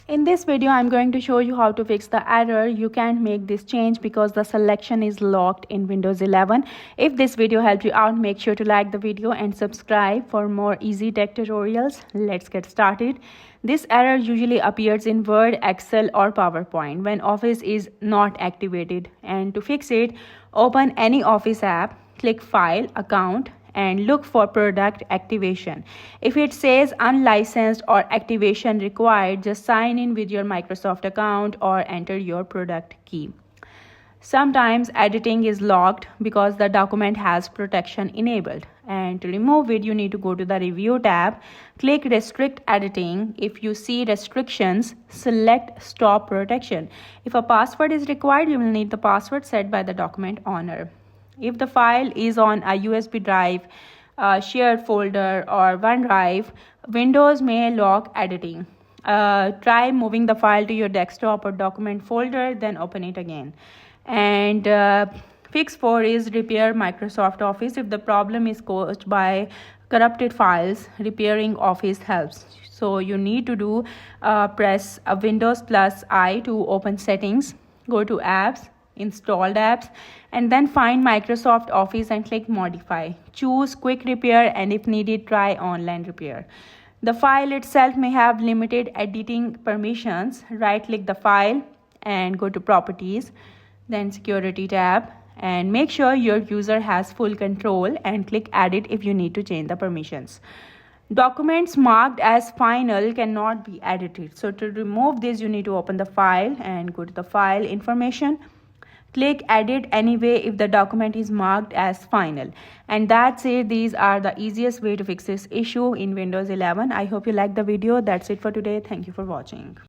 In this video, I'm going to show you how to fix the error. You can't make this change because the selection is locked in Windows 11. If this video helped you out, make sure to like the video and subscribe for more easy tech tutorials. Let's get started. This error usually appears in Word, Excel, or PowerPoint when Office is not activated. And to fix it, open any Office app, click File, Account, and look for product activation. If it says unlicensed or activation required, just sign in with your Microsoft account or enter your product key. Sometimes editing is locked because the document has protection enabled. And to remove it, you need to go to the Review tab, click Restrict Editing. If you see restrictions, select Stop Protection. If a password is required, you will need the password set by the document owner. If the file is on a USB drive, shared folder, or OneDrive, Windows may lock editing. Try moving the file to your desktop or document folder, then open it again. And fix 4 is repair Microsoft Office. If the problem is caused by corrupted files, repairing Office helps. So you need to press Windows plus I to open settings, go to apps, installed apps, and then find Microsoft Office and click modify. Choose quick repair, and if needed, try online repair. The file itself may have limited editing permissions. Right click the file and go to properties, then security tab, and make sure your user has full control and click edit if you need to change the permissions. Documents marked as final cannot be edited. So to remove this, you need to open the file and go to the file information. Click edit anyway if the document is marked as final. And that's it. These are the easiest way to fix this issue in Windows 11. I hope you liked the video. That's it for today. Thank you for watching.